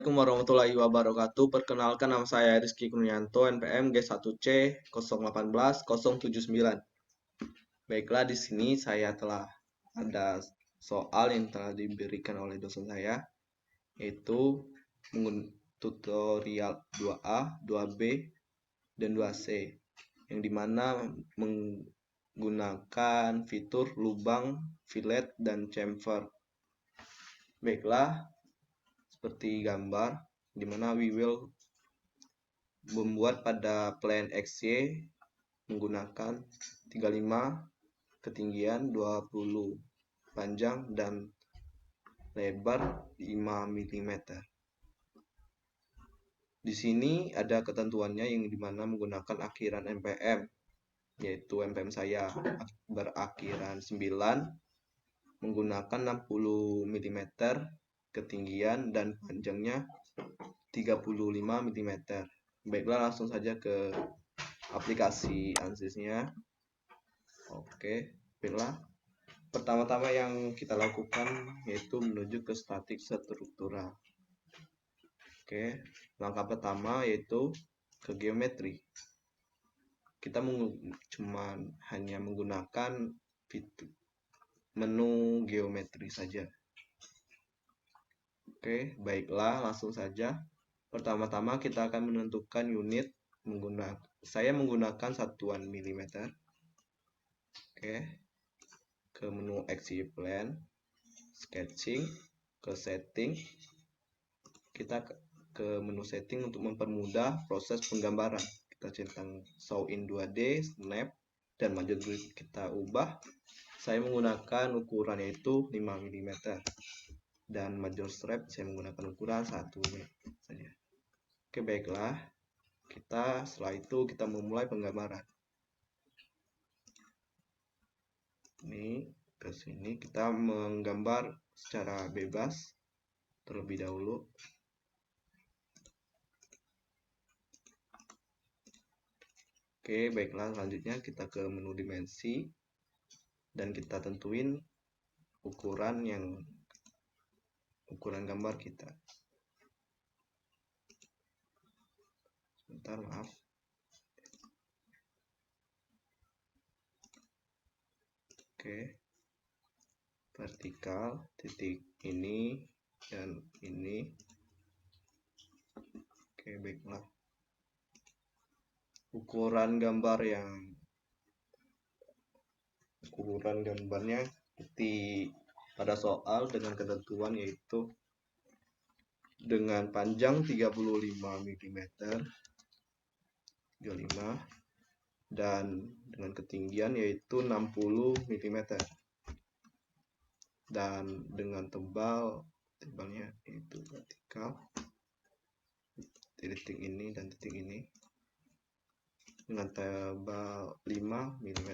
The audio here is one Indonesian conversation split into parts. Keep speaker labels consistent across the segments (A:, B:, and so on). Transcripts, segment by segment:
A: Assalamualaikum warahmatullahi wabarakatuh. Perkenalkan, nama saya Rizky Kurnianto, NPM G1C 018 079. Baiklah, di sini saya telah ada soal yang telah diberikan oleh dosen saya, yaitu tutorial 2A, 2B, dan 2C, yang dimana menggunakan fitur lubang, fillet, dan chamfer. Baiklah, seperti gambar, dimana we will membuat pada plan XY menggunakan 35 ketinggian, 20 panjang, dan lebar 5 mm. Di sini ada ketentuannya yang dimana menggunakan akhiran MPM, yaitu MPM saya berakhiran 9, menggunakan 60 mm ketinggian dan panjangnya 35 mm. Baiklah, langsung saja ke aplikasi ANSYS-nya. Oke, baiklah. Pertama-tama yang kita lakukan yaitu menuju ke statik struktural. Oke, langkah pertama yaitu ke geometri. Kita hanya menggunakan fitur menu geometri saja. Oke, baiklah, langsung saja. Pertama-tama kita akan menentukan unit. Saya menggunakan satuan milimeter. Oke, ke menu XY Plan, sketching, ke setting. Kita ke menu setting untuk mempermudah proses penggambaran. Kita centang show in 2D, snap, dan major grid kita ubah. Saya menggunakan ukuran yaitu 5 mm. Dan major stripe saya menggunakan ukuran 1 mm saja. Oke, baiklah. Setelah itu kita memulai penggambaran. Ini ke sini kita menggambar secara bebas terlebih dahulu. Oke, baiklah, selanjutnya kita ke menu dimensi dan kita tentuin ukuran gambar kita. Sebentar, maaf. Oke, vertikal, titik ini dan ini. Oke, baiklah. Ukuran gambarnya seperti pada soal dengan ketentuan yaitu dengan panjang 35 mm, 35, dan dengan ketinggian yaitu 60 mm, dan dengan tebalnya yaitu vertikal, titik ini dan titik ini, dengan tebal 5 mm.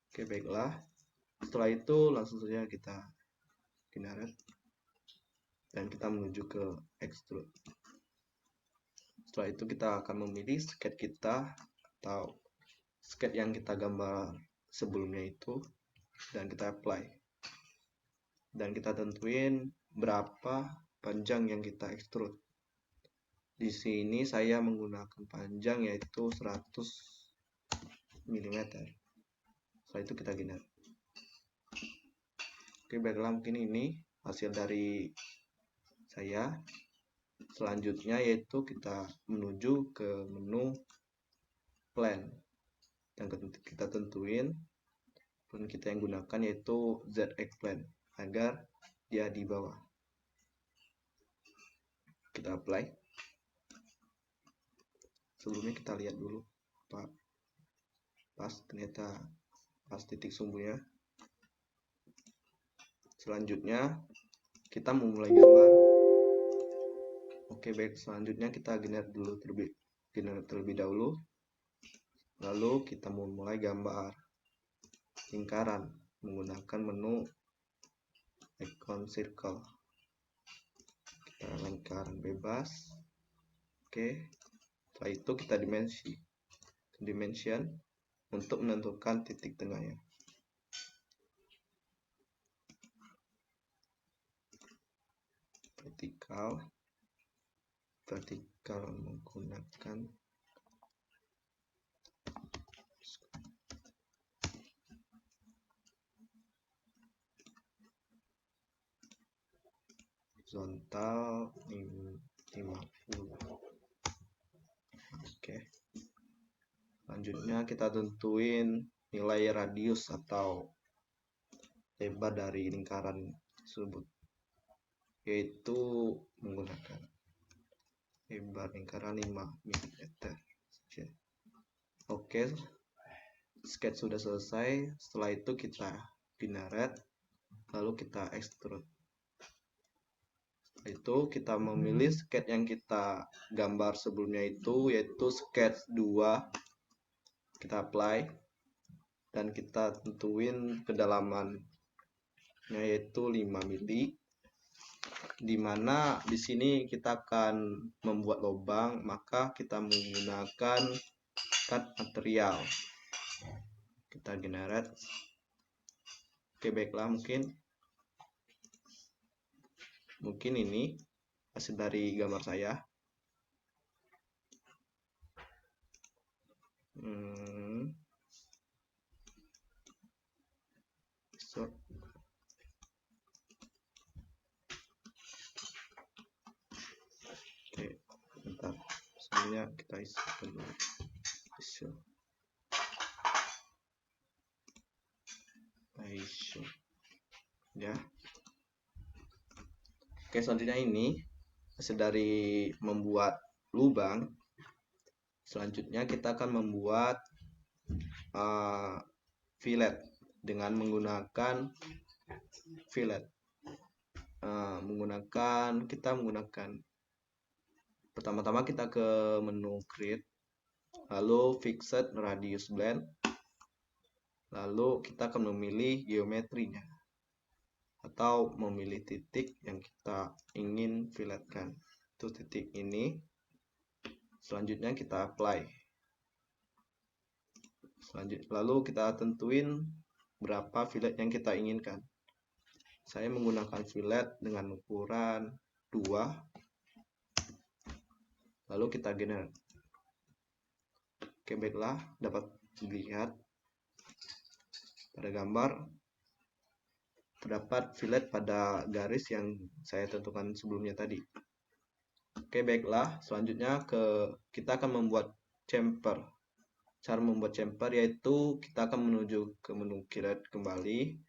A: Oke, baiklah. Setelah itu langsung saja kita generate dan kita menuju ke extrude. Setelah itu kita akan memilih sketch kita atau sketch yang kita gambar sebelumnya itu, dan kita apply. Dan kita tentuin berapa panjang yang kita extrude. Di sini saya menggunakan panjang yaitu 100 mm. Setelah itu kita generate. Oke, baiklah, mungkin ini hasil dari saya. Selanjutnya yaitu kita menuju ke menu plan dan kita tentuin plan kita yang gunakan yaitu ZX plan agar dia di bawah. Kita apply. Sebelumnya kita lihat dulu ternyata pas titik sumbunya. Selanjutnya kita memulai gambar. Oke, baik, selanjutnya kita generate terlebih dahulu. Lalu kita memulai gambar lingkaran menggunakan menu icon circle. Kita lingkaran bebas. Oke, setelah itu kita dimension untuk menentukan titik tengahnya. vertikal menggunakan horizontal 50. Oke. Selanjutnya kita tentuin nilai radius atau lebar dari lingkaran tersebut, yaitu menggunakan lebar lingkaran 5 mm. Oke, sketch sudah selesai. Setelah itu kita generate, lalu kita extrude. Itu kita memilih sketch yang kita gambar sebelumnya itu, yaitu sketch 2. Kita apply dan kita tentuin kedalamannya yaitu 5 mm, dimana di sini kita akan membuat lubang, maka kita menggunakan cut material. Kita generate. Oke, baiklah, mungkin ini hasil dari gambar saya. Oke, bentar, sebenarnya kita isi dulu. Ya. Oke, selanjutnya ini hasil dari membuat lubang. Selanjutnya kita akan membuat fillet dengan menggunakan fillet. Kita menggunakan pertama-tama kita ke menu create, lalu fixed radius blend, lalu kita akan memilih geometrinya atau memilih titik yang kita ingin filletkan. Itu titik ini. Selanjutnya kita apply. Lalu kita tentuin berapa fillet yang kita inginkan. Saya menggunakan fillet dengan ukuran 2. Lalu kita generate. Oke, baiklah, dapat dilihat pada gambar terdapat fillet pada garis yang saya tentukan sebelumnya tadi. Oke, baiklah, selanjutnya kita akan membuat chamfer. Cara membuat chamfer yaitu kita akan menuju ke menu create kembali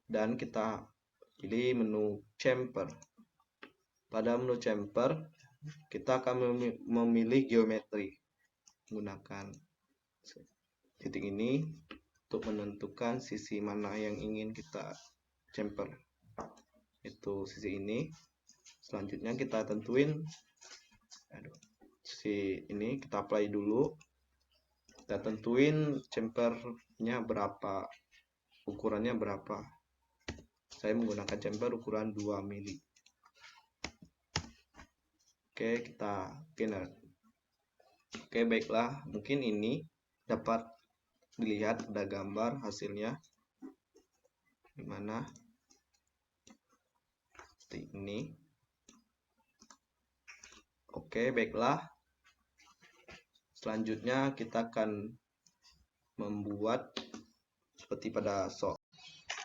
A: dan kita pilih menu chamfer. Pada menu chamfer kita akan memilih geometri menggunakan titik ini untuk menentukan sisi mana yang ingin kita chamfer. Itu sisi ini. Selanjutnya kita tentuin sisi ini, kita apply dulu. Kita tentuin chamfernya berapa, ukurannya berapa. Saya menggunakan chamfer ukuran 2 mm. Oke, kita generate. Oke, baiklah, mungkin ini dapat dilihat pada gambar hasilnya gimana. Seperti ini. Oke, baiklah. Selanjutnya kita akan membuat seperti pada soal.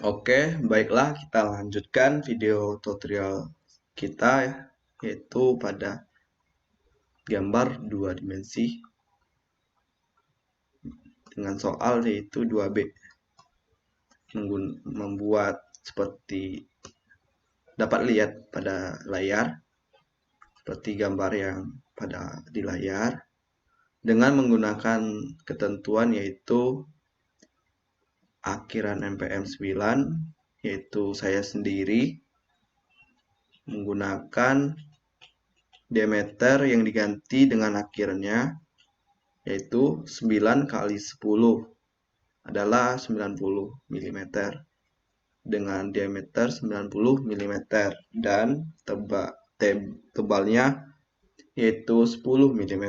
A: Oke, baiklah, kita lanjutkan video tutorial kita, yaitu pada gambar 2 dimensi dengan soal yaitu 2B. Membuat seperti dapat lihat pada layar, seperti gambar yang di layar, dengan menggunakan ketentuan yaitu akhiran MPM 9, yaitu saya sendiri, menggunakan diameter yang diganti dengan akhirnya yaitu 9 kali 10 adalah 90 mm dengan diameter 90 mm dan tebalnya yaitu 10 mm.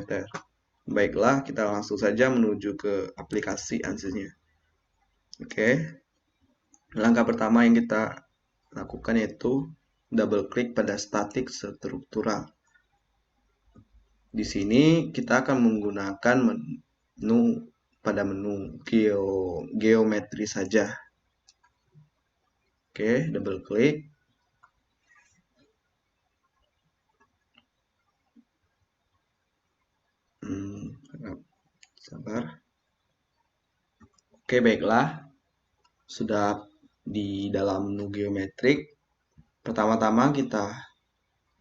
A: Baiklah, kita langsung saja menuju ke aplikasi hasilnya. Oke, langkah pertama yang kita lakukan yaitu double klik pada statik struktural. Di sini kita akan menggunakan menu pada menu geometri saja. Oke, double klik. Sabar. Oke, baiklah. Sudah di dalam menu geometrik. Pertama-tama kita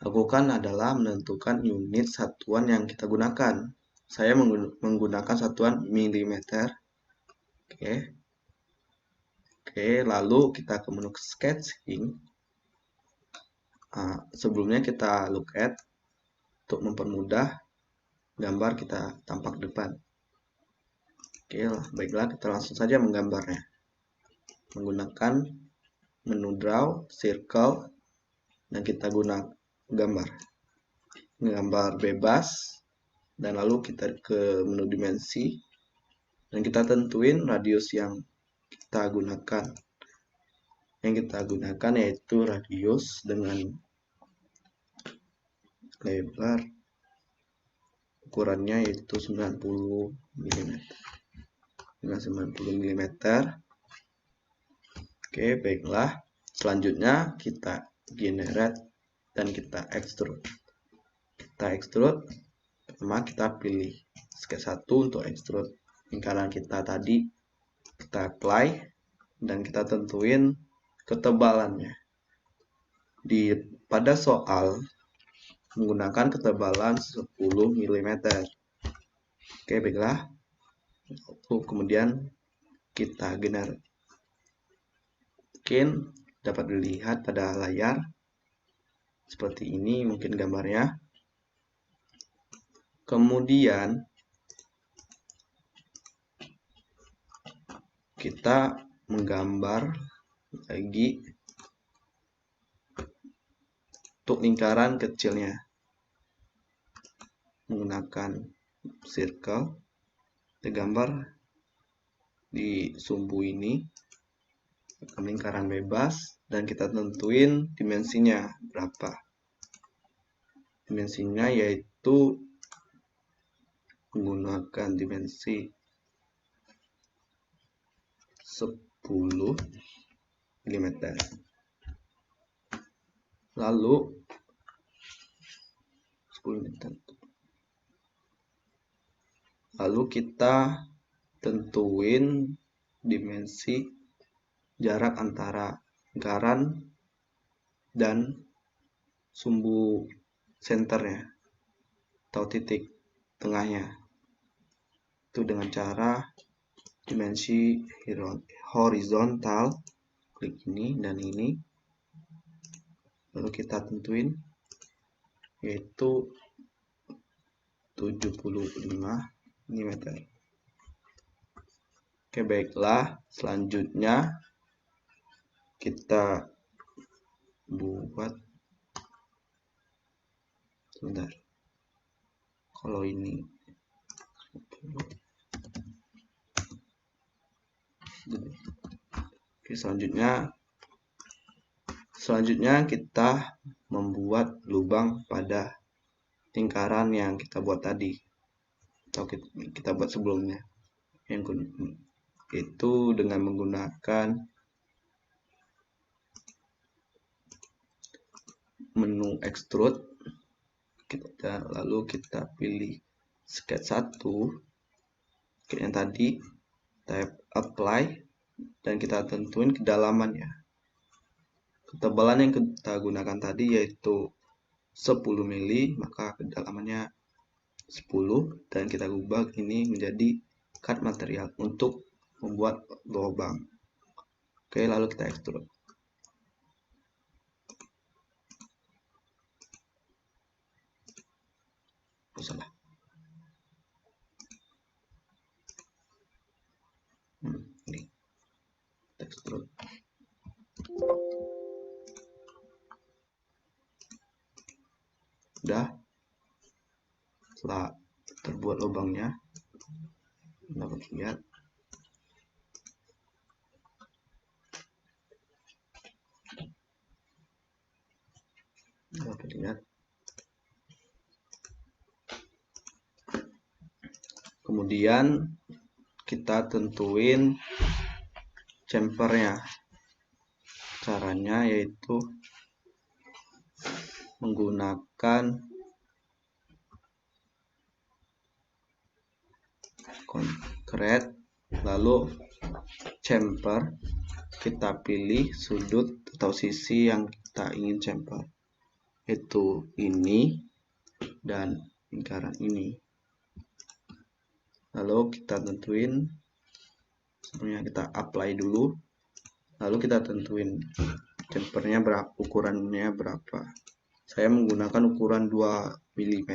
A: lakukan adalah menentukan unit satuan yang kita gunakan. Saya menggunakan satuan milimeter. Oke. Oke, lalu kita ke menu sketching. Sebelumnya kita look at untuk mempermudah gambar kita tampak depan. Oke, baiklah kita langsung saja menggambarnya. Menggunakan menu draw, circle, dan kita gunakan gambar bebas, dan lalu kita ke menu dimensi, dan kita tentuin radius yang kita gunakan. Yang kita gunakan yaitu radius dengan lebar ukurannya yaitu 90 mm. Dengan 90 mm. Oke, baiklah. Selanjutnya kita generate dan kita extrude. Kita extrude. Pertama kita pilih sketch 1 untuk extrude lingkaran kita tadi. Kita apply dan kita tentuin ketebalannya. Pada soal menggunakan ketebalan 10 mm. Oke, baiklah. Kemudian kita generate. Mungkin dapat dilihat pada layar seperti ini mungkin gambarnya. Kemudian kita menggambar lagi untuk lingkaran kecilnya menggunakan circle. Kita gambar di sumbu ini lingkaran bebas dan kita tentuin dimensinya berapa. Dimensinya yaitu menggunakan dimensi 10 mm. Lalu 10 mm. Lalu kita tentuin dimensi jarak antara lingkaran dan sumbu senternya atau titik tengahnya. Itu dengan cara dimensi horizontal, klik ini dan ini. Lalu kita tentuin yaitu 75 mm. Oke, baiklah. Selanjutnya kita buat sebentar. Kalau ini oke, selanjutnya kita membuat lubang pada lingkaran yang kita buat tadi atau kita buat sebelumnya, itu dengan menggunakan menu extrude. Lalu kita pilih sketch 1 yang tadi, tap apply dan kita tentuin kedalamannya. Ketebalan yang kita gunakan tadi yaitu 10 mili, maka kedalamannya 10 dan kita ubah ini menjadi cut material untuk membuat lubang. Oke, lalu kita extrude. Salah. Ini extrude. Udah. Setelah terbuat lubangnya, dapat lihat. lihat. Kemudian kita tentuin chamfernya. Caranya yaitu menggunakan konkret, lalu chamfer, kita pilih sudut atau sisi yang kita ingin chamfer, yaitu ini dan lingkaran ini. Lalu kita tentuin, sebelumnya kita apply dulu, lalu kita tentuin chamfernya berapa, ukurannya berapa. Saya menggunakan ukuran 2 mm.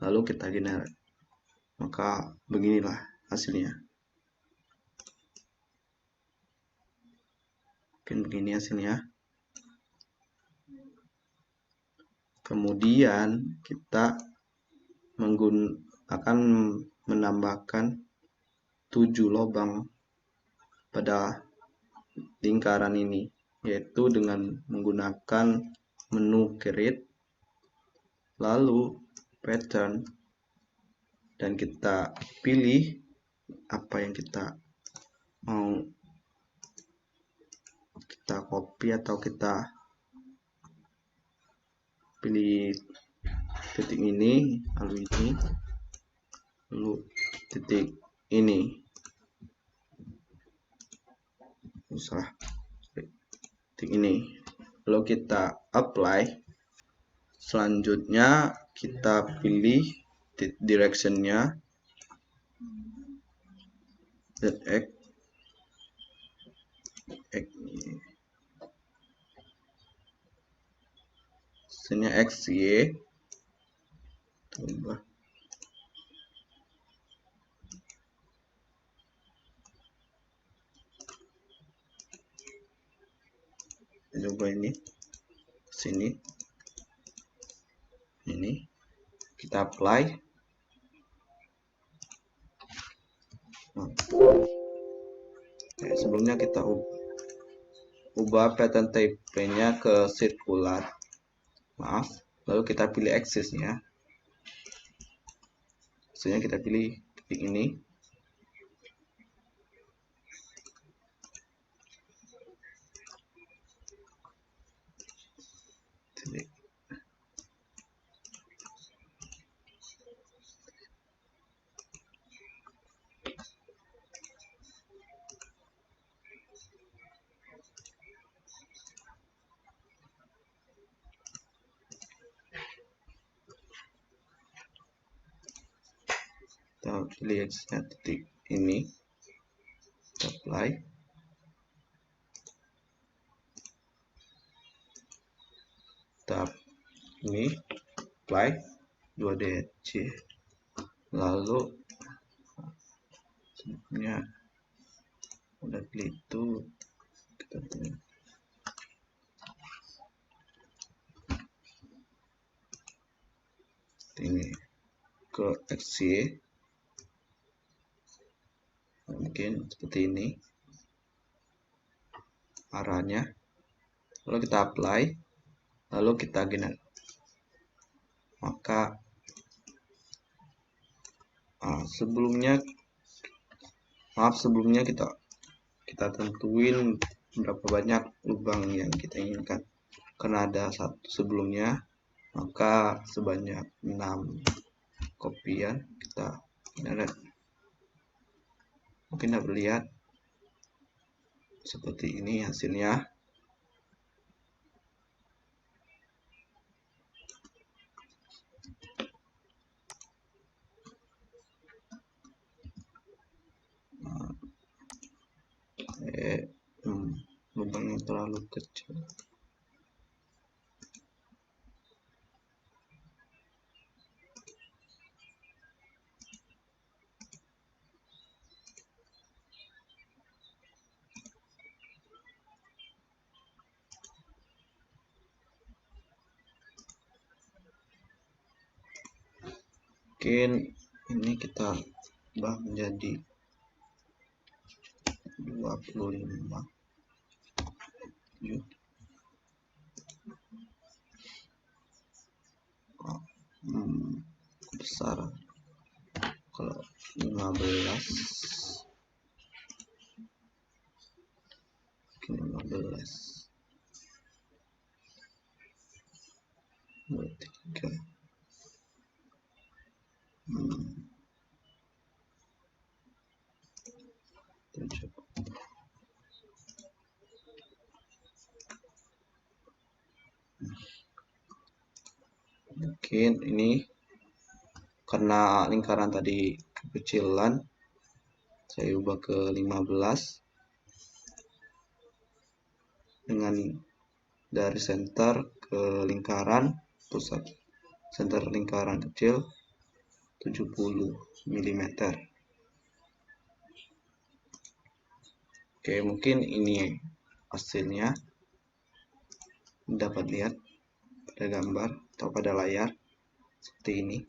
A: Lalu kita generate. Maka beginilah hasilnya. Mungkin begini hasilnya. Kemudian kita akan menambahkan 7 lubang pada lingkaran ini, yaitu dengan menggunakan menu create, lalu pattern, dan kita pilih apa yang kita mau kita copy, atau kita pilih titik ini, lalu ini, lalu titik ini, titik ini, lalu kita apply. Selanjutnya kita pilih directionnya ZX, sini XY, coba ini sini, ini kita apply. Sebelumnya kita ubah pattern type-nya ke circular, lalu kita pilih axis-nya, maksudnya kita pilih titik ini, titik. Kita pilih axisnya titik ini, kita apply. Tab ini apply 2DC, lalu sebelumnya udah pilih itu, kita pilih ini ke XY, mungkin seperti ini arahnya, lalu kita apply, lalu kita generate. Maka sebelumnya kita tentuin berapa banyak lubang yang kita inginkan, karena ada satu sebelumnya, maka sebanyak 6 kopian kita generate. Mungkin dapat lihat seperti ini hasilnya. Lubangnya terlalu kecil. Mungkin ini kita ubah menjadi 25. besar. Kalau 15 mungkin 15 3 7. Mungkin ini karena lingkaran tadi kekecilan, saya ubah ke 15 dengan dari center ke lingkaran pusat, center lingkaran kecil 70 mm. Oke, mungkin ini hasilnya dapat lihat pada gambar atau pada layar seperti ini.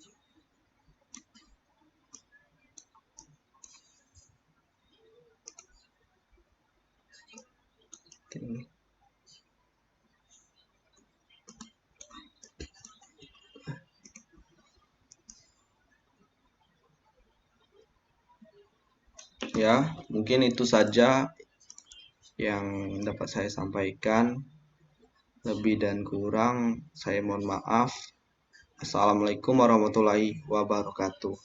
A: Ya, mungkin itu saja yang dapat saya sampaikan. Lebih dan kurang saya mohon maaf. Assalamualaikum warahmatullahi wabarakatuh.